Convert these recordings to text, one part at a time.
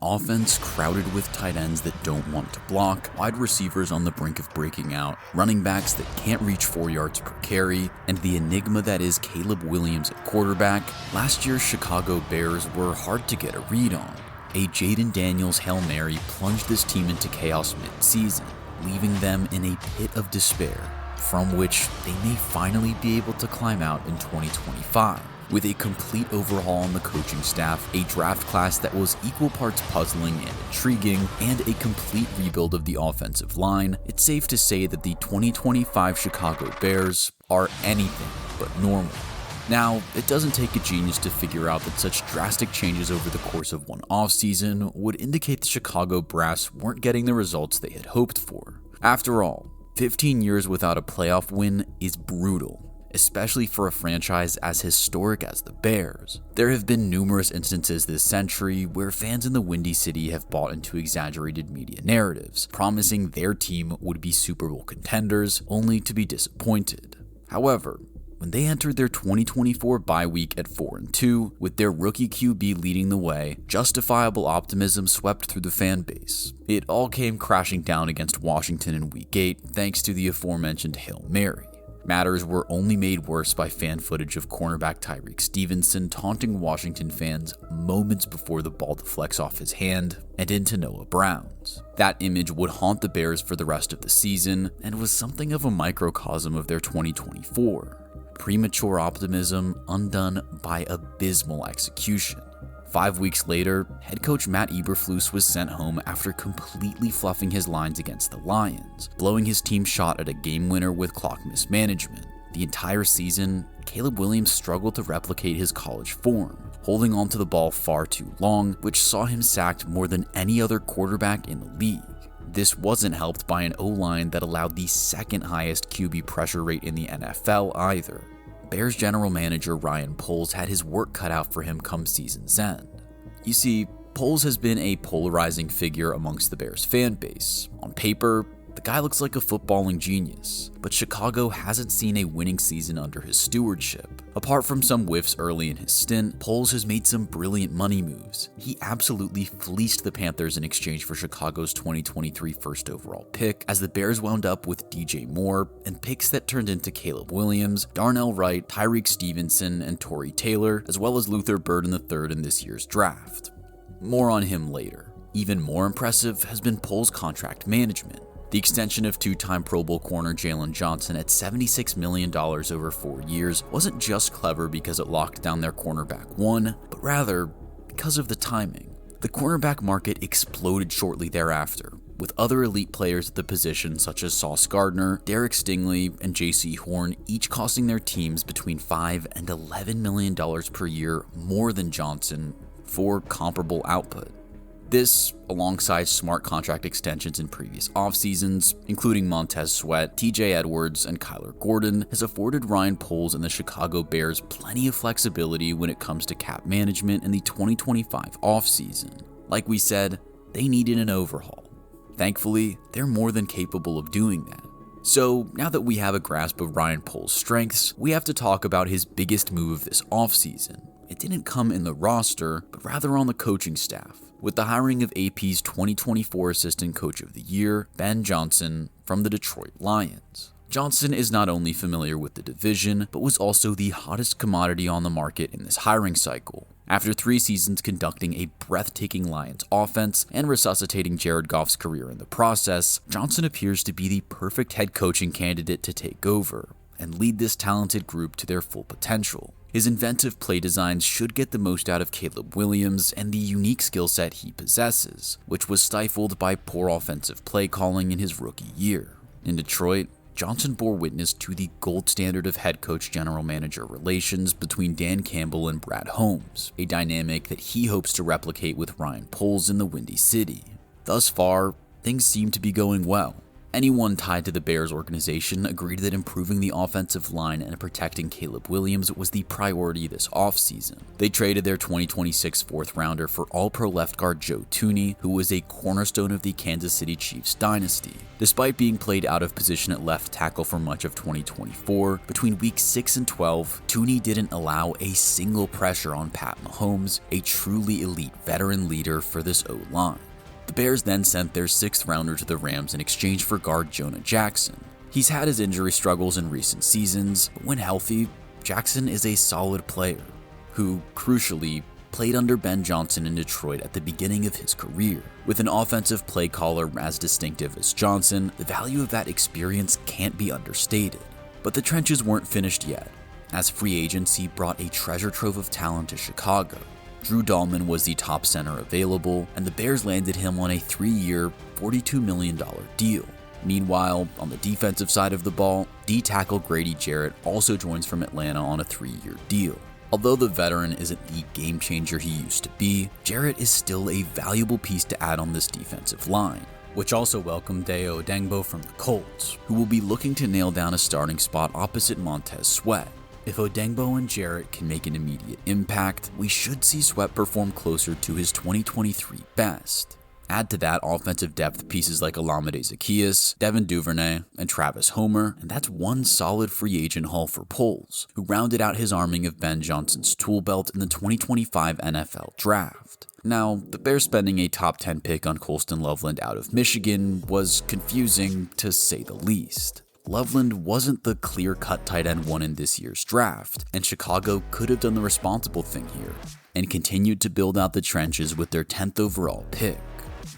offense crowded with tight ends that don't want to block, wide receivers on the brink of breaking out, running backs that can't reach 4 yards per carry, and the enigma that is Caleb Williams at quarterback, last year's Chicago Bears were hard to get a read on. A Jaden Daniels Hail Mary plunged this team into chaos mid-season, leaving them in a pit of despair, from which they may finally be able to climb out in 2025. With a complete overhaul on the coaching staff, a draft class that was equal parts puzzling and intriguing, and a complete rebuild of the offensive line, it's safe to say that the 2025 Chicago Bears are anything but normal. Now, it doesn't take a genius to figure out that such drastic changes over the course of one offseason would indicate the Chicago Brass weren't getting the results they had hoped for. After all, 15 years without a playoff win is brutal, especially for a franchise as historic as the Bears. There have been numerous instances this century where fans in the Windy City have bought into exaggerated media narratives, promising their team would be Super Bowl contenders, only to be disappointed. However, when they entered their 2024 bye week at 4-2, with their rookie QB leading the way, justifiable optimism swept through the fan base. It all came crashing down against Washington in Week 8 thanks to the aforementioned Hail Mary. Matters were only made worse by fan footage of cornerback Tyreek Stevenson taunting Washington fans moments before the ball deflects off his hand and into Noah Brown's. That image would haunt the Bears for the rest of the season and was something of a microcosm of their 2024. Premature optimism undone by abysmal execution. 5 weeks later, head coach Matt Eberflus was sent home after completely fluffing his lines against the Lions, blowing his team shot at a game winner with clock mismanagement. The entire season, Caleb Williams struggled to replicate his college form, holding onto the ball far too long, which saw him sacked more than any other quarterback in the league. This wasn't helped by an O-line that allowed the second highest QB pressure rate in the NFL either. Bears general manager Ryan Poles had his work cut out for him come season's end. You see, Poles has been a polarizing figure amongst the Bears fan base. On paper, the guy looks like a footballing genius, but Chicago hasn't seen a winning season under his stewardship. Apart from some whiffs early in his stint, Poles has made some brilliant money moves. He absolutely fleeced the Panthers in exchange for Chicago's 2023 first overall pick, as the Bears wound up with DJ Moore and picks that turned into Caleb Williams, Darnell Wright, Tyreek Stevenson, and Torrey Taylor, as well as Luther Burden III in this year's draft. More on him later. Even more impressive has been Poles' contract management. The extension of two-time Pro Bowl corner Jalen Johnson at $76 million over 4 years wasn't just clever because it locked down their cornerback one, but rather because of the timing. The cornerback market exploded shortly thereafter, with other elite players at the position such as Sauce Gardner, Derek Stingley, and J.C. Horn each costing their teams between $5 and $11 million per year more than Johnson for comparable output. This, alongside smart contract extensions in previous offseasons, including Montez Sweat, TJ Edwards, and Kyler Gordon, has afforded Ryan Poles and the Chicago Bears plenty of flexibility when it comes to cap management in the 2025 offseason. Like we said, they needed an overhaul. Thankfully, they're more than capable of doing that. So, now that we have a grasp of Ryan Poles' strengths, we have to talk about his biggest move of this offseason. It didn't come in the roster, but rather on the coaching staff, with the hiring of AP's 2024 Assistant Coach of the Year, Ben Johnson, from the Detroit Lions. Johnson is not only familiar with the division, but was also the hottest commodity on the market in this hiring cycle. After 3 seasons conducting a breathtaking Lions offense and resuscitating Jared Goff's career in the process, Johnson appears to be the perfect head coaching candidate to take over and lead this talented group to their full potential. His inventive play designs should get the most out of Caleb Williams and the unique skill set he possesses, which was stifled by poor offensive play calling in his rookie year. In Detroit, Johnson bore witness to the gold standard of head coach-general manager relations between Dan Campbell and Brad Holmes, a dynamic that he hopes to replicate with Ryan Poles in the Windy City. Thus far, things seem to be going well. Anyone tied to the Bears organization agreed that improving the offensive line and protecting Caleb Williams was the priority this offseason. They traded their 2026 fourth rounder for All-Pro left guard Joe Thuney, who was a cornerstone of the Kansas City Chiefs dynasty. Despite being played out of position at left tackle for much of 2024, between weeks 6 and 12, Thuney didn't allow a single pressure on Pat Mahomes, a truly elite veteran leader for this O-line. The Bears then sent their sixth rounder to the Rams in exchange for guard Jonah Jackson. He's had his injury struggles in recent seasons, but when healthy, Jackson is a solid player who, crucially, played under Ben Johnson in Detroit at the beginning of his career. With an offensive play caller as distinctive as Johnson, the value of that experience can't be understated. But the trenches weren't finished yet, as free agency brought a treasure trove of talent to Chicago. Drew Dahlman was the top center available, and the Bears landed him on a 3-year, $42 million deal. Meanwhile, on the defensive side of the ball, D-tackle Grady Jarrett also joins from Atlanta on a 3-year deal. Although the veteran isn't the game changer he used to be, Jarrett is still a valuable piece to add on this defensive line, which also welcomed Dayo Odeyingbo from the Colts, who will be looking to nail down a starting spot opposite Montez Sweat. If Odeyingbo and Jarrett can make an immediate impact, we should see Sweat perform closer to his 2023 best. Add to that offensive depth pieces like Olamide Zaccheaus, Devin Duvernay, and Travis Homer, and that's one solid free agent haul for Poles, who rounded out his arming of Ben Johnson's tool belt in the 2025 NFL Draft. Now, the Bears spending a top 10 pick on Colston Loveland out of Michigan was confusing, to say the least. Loveland wasn't the clear-cut tight end one in this year's draft, and Chicago could have done the responsible thing here, and continued to build out the trenches with their 10th overall pick.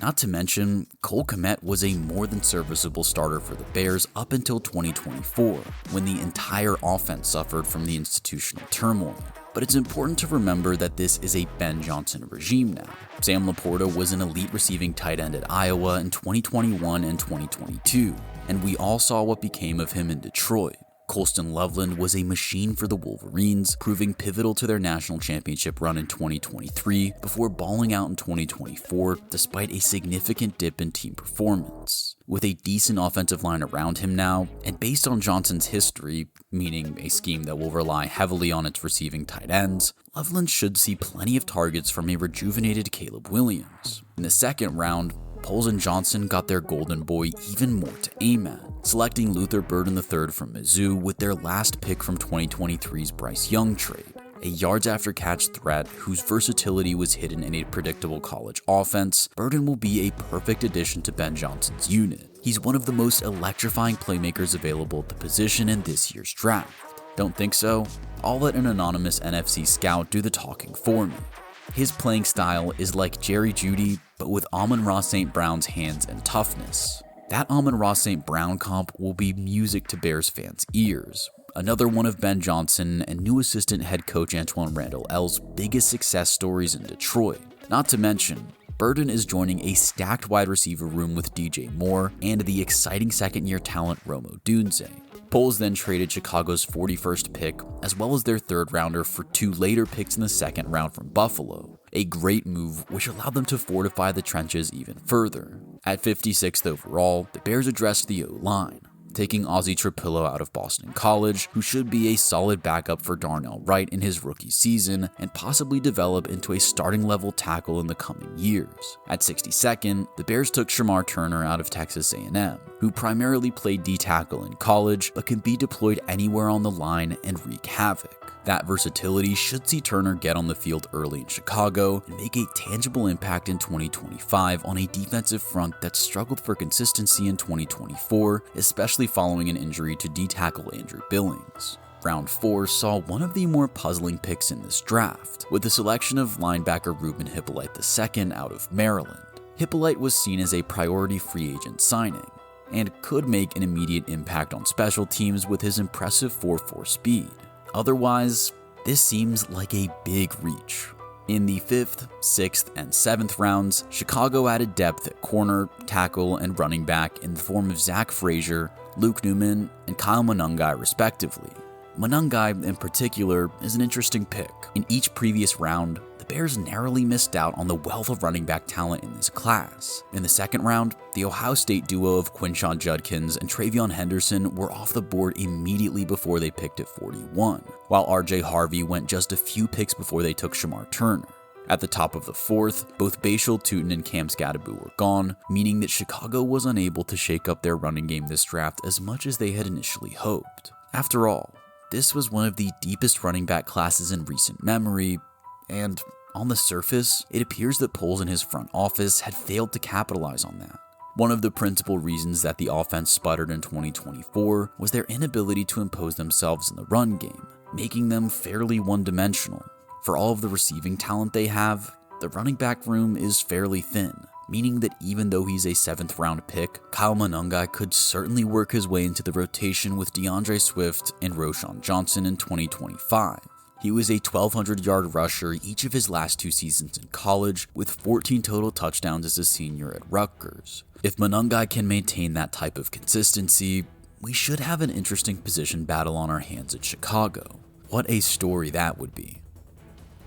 Not to mention, Cole Kmet was a more than serviceable starter for the Bears up until 2024, when the entire offense suffered from the institutional turmoil. But it's important to remember that this is a Ben Johnson regime now. Sam Laporta was an elite receiving tight end at Iowa in 2021 and 2022, and we all saw what became of him in Detroit. Colston Loveland was a machine for the Wolverines, proving pivotal to their national championship run in 2023 before balling out in 2024 despite a significant dip in team performance. With a decent offensive line around him now, and based on Johnson's history, meaning a scheme that will rely heavily on its receiving tight ends, Loveland should see plenty of targets from a rejuvenated Caleb Williams. In the second round, Poles and Johnson got their golden boy even more to aim at, selecting Luther Burden III from Mizzou with their last pick from 2023's Bryce Young trade, a yards after catch threat whose versatility was hidden in a predictable college offense. Burden will be a perfect addition to Ben Johnson's unit. He's one of the most electrifying playmakers available at the position in this year's draft. Don't think so? I'll let an anonymous NFC scout do the talking for me. His playing style is like Jerry Jeudy, but with Amon-Ra St. Brown's hands and toughness. That Amon-Ra St. Brown comp will be music to Bears fans' ears. Another one of Ben Johnson and new assistant head coach Antoine Randall L's biggest success stories in Detroit. Not to mention, Burden is joining a stacked wide receiver room with DJ Moore and the exciting second-year talent Rome Odunze. Poles then traded Chicago's 41st pick, as well as their third rounder for 2 later picks in the second round from Buffalo. A great move which allowed them to fortify the trenches even further. At 56th overall, the Bears addressed the O-line, taking Ozzie Trapillo out of Boston College, who should be a solid backup for Darnell Wright in his rookie season and possibly develop into a starting level tackle in the coming years. At 62nd, the Bears took Shamar Turner out of Texas A&M, who primarily played D-tackle in college but can be deployed anywhere on the line and wreak havoc. That versatility should see Turner get on the field early in Chicago and make a tangible impact in 2025 on a defensive front that struggled for consistency in 2024, especially following an injury to D-tackle Andrew Billings. Round 4 saw one of the more puzzling picks in this draft, with the selection of linebacker Ruben Hippolyte II out of Maryland. Hippolyte was seen as a priority free agent signing, and could make an immediate impact on special teams with his impressive 4.4 speed. Otherwise, this seems like a big reach. In the 5th, 6th, and 7th rounds, Chicago added depth at corner, tackle, and running back in the form of Zach Frazier, Luke Newman, and Kyle Monangai respectively. Monangai, in particular, is an interesting pick. In each previous round, the Bears narrowly missed out on the wealth of running back talent in this class. In the second round, the Ohio State duo of Quinshon Judkins and Travion Henderson were off the board immediately before they picked at 41, while RJ Harvey went just a few picks before they took Shamar Turner. At the top of the fourth, both Bashal Tutin and Cam Scadaboo were gone, meaning that Chicago was unable to shake up their running game this draft as much as they had initially hoped. After all, this was one of the deepest running back classes in recent memory, and on the surface, it appears that Poles and his front office had failed to capitalize on that. One of the principal reasons that the offense sputtered in 2024 was their inability to impose themselves in the run game, making them fairly one-dimensional. For all of the receiving talent they have, the running back room is fairly thin, meaning that even though he's a 7th round pick, Kyle Monangai could certainly work his way into the rotation with DeAndre Swift and Roschon Johnson in 2025. He was a 1,200-yard rusher each of his last 2 seasons in college, with 14 total touchdowns as a senior at Rutgers. If Monangai can maintain that type of consistency, we should have an interesting position battle on our hands at Chicago. What a story that would be.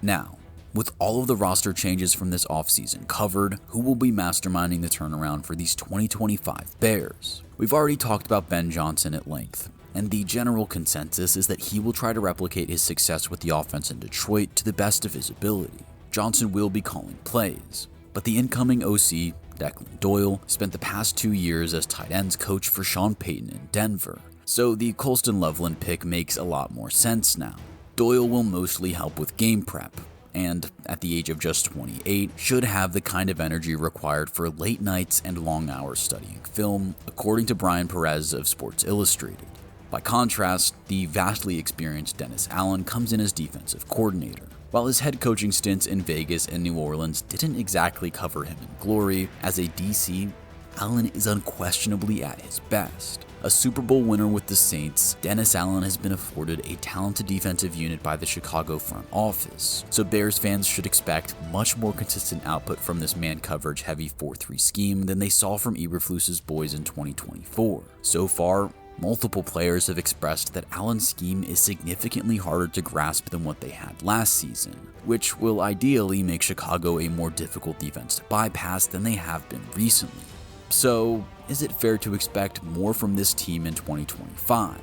Now, with all of the roster changes from this offseason covered, who will be masterminding the turnaround for these 2025 Bears? We've already talked about Ben Johnson at length, and the general consensus is that he will try to replicate his success with the offense in Detroit to the best of his ability. Johnson will be calling plays, but the incoming OC, Declan Doyle, spent the past 2 years as tight ends coach for Sean Payton in Denver, so the Colston Loveland pick makes a lot more sense now. Doyle will mostly help with game prep, and at the age of just 28, should have the kind of energy required for late nights and long hours studying film, according to Brian Perez of Sports Illustrated. By contrast, the vastly experienced Dennis Allen comes in as defensive coordinator. While his head coaching stints in Vegas and New Orleans didn't exactly cover him in glory, as a DC, Allen is unquestionably at his best. A Super Bowl winner with the Saints, Dennis Allen has been afforded a talented defensive unit by the Chicago front office, so Bears fans should expect much more consistent output from this man coverage heavy 4-3 scheme than they saw from Eberflus's boys in 2024. So far, multiple players have expressed that Allen's scheme is significantly harder to grasp than what they had last season, which will ideally make Chicago a more difficult defense to bypass than they have been recently. So, is it fair to expect more from this team in 2025?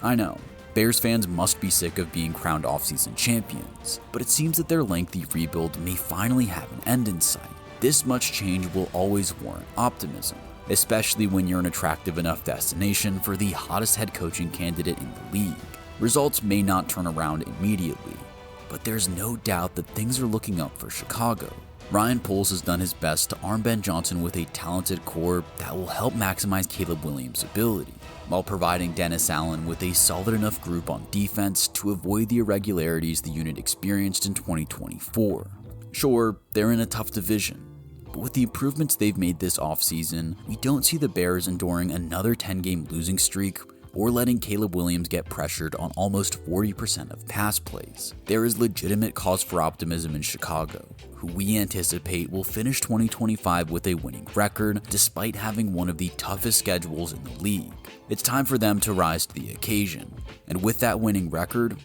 I know, Bears fans must be sick of being crowned offseason champions, but it seems that their lengthy rebuild may finally have an end in sight. This much change will always warrant optimism, especially when you're an attractive enough destination for the hottest head coaching candidate in the league. Results may not turn around immediately, but there's no doubt that things are looking up for Chicago. Ryan Poles has done his best to arm Ben Johnson with a talented core that will help maximize Caleb Williams' ability, while providing Dennis Allen with a solid enough group on defense to avoid the irregularities the unit experienced in 2024. Sure, they're in a tough division, but with the improvements they've made this offseason, we don't see the Bears enduring another 10-game losing streak or letting Caleb Williams get pressured on almost 40% of pass plays. There is legitimate cause for optimism in Chicago, who we anticipate will finish 2025 with a winning record despite having one of the toughest schedules in the league. It's time for them to rise to the occasion, and with that winning record,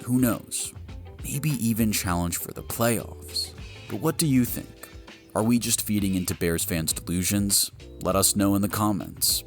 who knows, maybe even challenge for the playoffs. But what do you think? Are we just feeding into Bears fans' delusions? Let us know in the comments.